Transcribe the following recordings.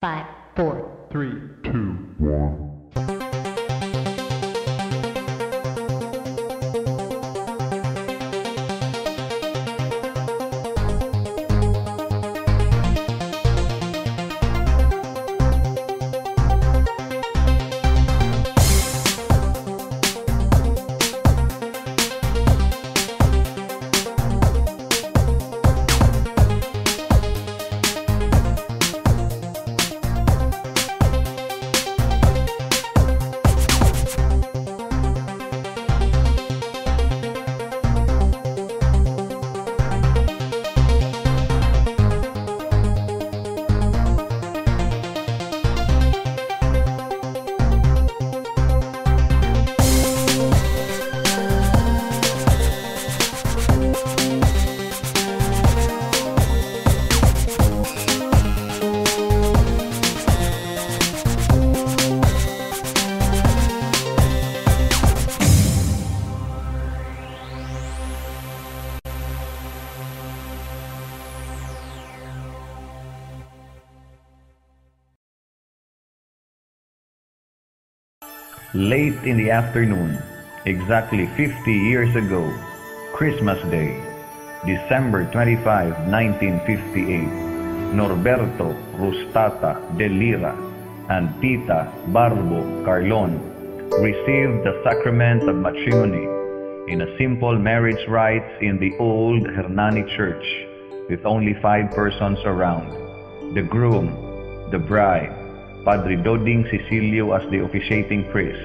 5, 4, 3, 2, 1. Late in the afternoon, exactly 50 years ago, Christmas Day, December 25, 1958, Norberto Rustata de Lira and Tita Barbo Carlon received the sacrament of matrimony in a simple marriage rites in the old Hernani Church with only 5 persons around: the groom, the bride, Padre Doding Cecilio as the officiating priest,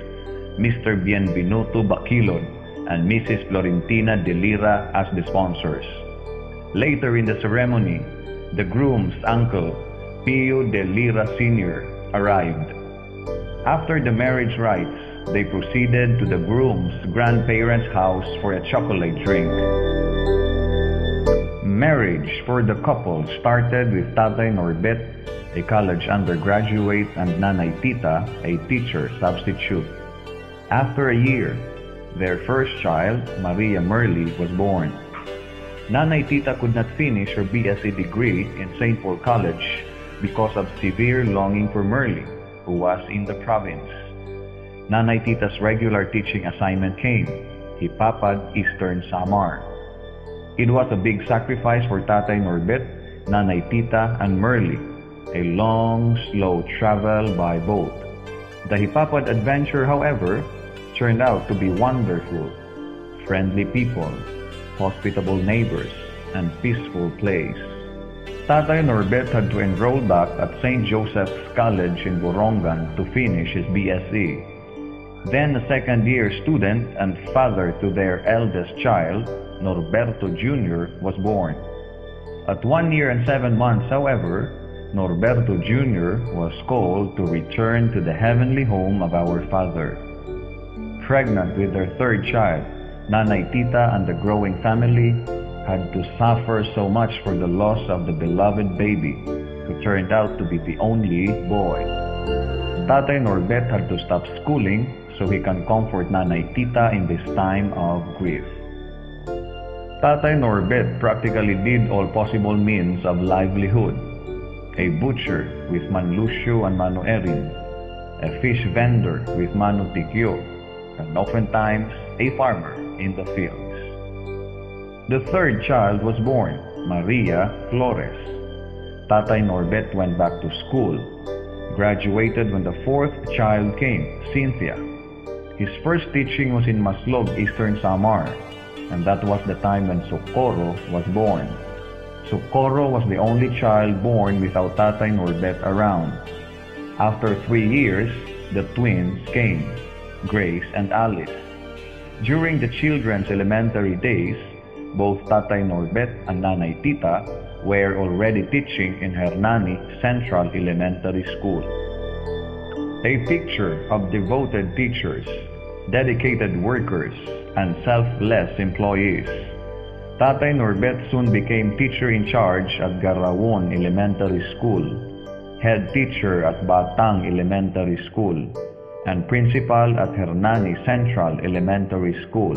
Mr. Bienvenuto Baquilon, and Mrs. Florentina de Lira as the sponsors. Later in the ceremony, the groom's uncle, Pio de Lira Sr., arrived. After the marriage rites, they proceeded to the groom's grandparents' house for a chocolate drink. Marriage for the couple started with Tatay Norbet, a college undergraduate, and Nanay Tita, a teacher substitute. After a year, their first child, Maria Merly, was born. Nanay Tita could not finish her BSc degree in St. Paul College because of severe longing for Merly, who was in the province. Nanay Tita's regular teaching assignment came, Hipapad, Eastern Samar. It was a big sacrifice for Tatay Norbet, Nanay Tita, and Merly, a long, slow travel by boat. The Hipapad adventure, however, turned out to be wonderful. Friendly people, hospitable neighbors, and peaceful place. Tatay Norbet had to enroll back at St. Joseph's College in Borongan to finish his BSc. Then a second-year student and father to their eldest child, Norberto Jr., was born. At 1 year and 7 months, however, Norberto Jr. was called to return to the heavenly home of our Father. Pregnant with their third child, Nanay Tita and the growing family had to suffer so much for the loss of the beloved baby, who turned out to be the only boy. Tatay Norbet had to stop schooling so he can comfort Nanay Tita in this time of grief. Tatay Norbet practically did all possible means of livelihood: a butcher with Man Lucio and Mano Erin, a fish vendor with Mano Tikyo, and oftentimes a farmer in the fields. The third child was born, Maria Flores. Tatay Norbet went back to school, graduated when the fourth child came, Cynthia. His first teaching was in Maslog, Eastern Samar, and that was the time when Socorro was born. Socorro was the only child born without Tatay Norbet around. After 3 years, the twins came, Grace and Alice. During the children's elementary days, both Tatay Norbet and Nanay Tita were already teaching in Hernani Central Elementary School. A picture of devoted teachers, dedicated workers, and selfless employees. Tatay Norbet soon became teacher in charge at Garawon Elementary School, head teacher at Batang Elementary School, and principal at Hernani Central Elementary School.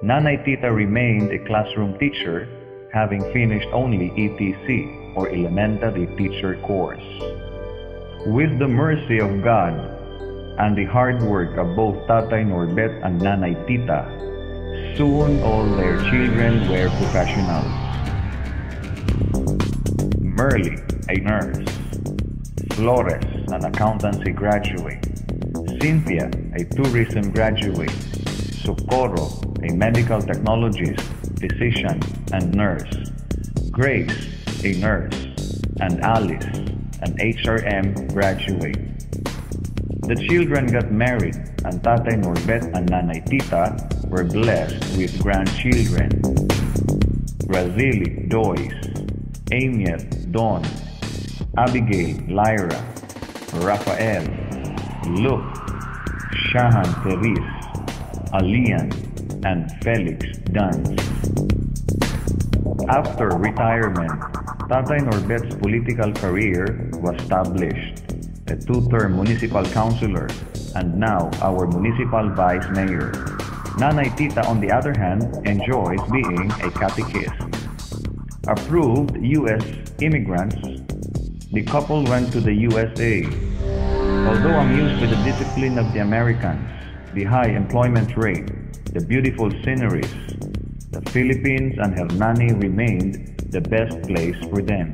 Nanay Tita remained a classroom teacher, having finished only ETC, or Elementary Teacher Course. With the mercy of God and the hard work of both Tatay Norbet and Nanay Tita, soon all their children were professionals. Merly, a nurse. Flores, an accountancy graduate. Cynthia, a tourism graduate. Socorro, a medical technologist, physician, and nurse. Grace, a nurse. And Alice, an HRM graduate. The children got married, and Tatay Norbet and Nanay Tita were blessed with grandchildren. Razili, Doyce. Amiel, Dawn. Abigail, Lyra. Rafael, Luke. Shahan, Therese. Alian, and Felix, Danz. After retirement, Tatay Norbet's political career was established, a two-term municipal councilor, and now our municipal vice mayor. Nanay Tita, on the other hand, enjoys being a catechist. Approved U.S. immigrants, the couple went to the USA. Although amused with the discipline of the Americans, the high employment rate, the beautiful sceneries, the Philippines and Hernani remained the best place for them.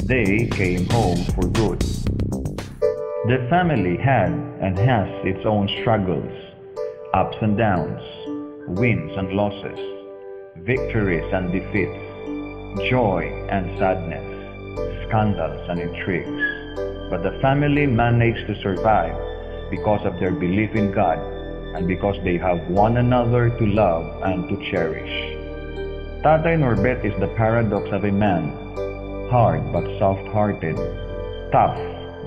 They came home for good. The family had and has its own struggles, ups and downs, wins and losses, victories and defeats, joy and sadness, scandals and intrigues. But the family managed to survive because of their belief in God and because they have one another to love and to cherish. Tatay Norbet is the paradox of a man, hard but soft-hearted, tough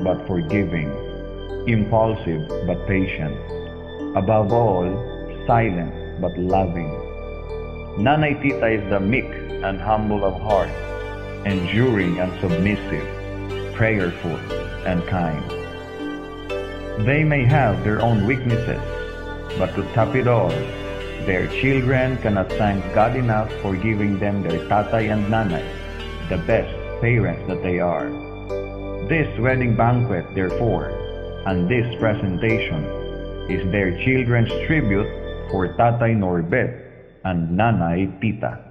but forgiving, impulsive but patient, above all, silent but loving. Nanay Tita is the meek and humble of heart, enduring and submissive, prayerful and kind. They may have their own weaknesses, but to top it all, their children cannot thank God enough for giving them their tatay and nanay, the best parents that they are. This wedding banquet, therefore, and this presentation is their children's tribute for Tatay Norbet and Nanay Tita.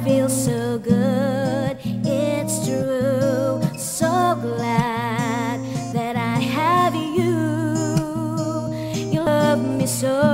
Feel so good, it's true. So glad that I have you. You love me so.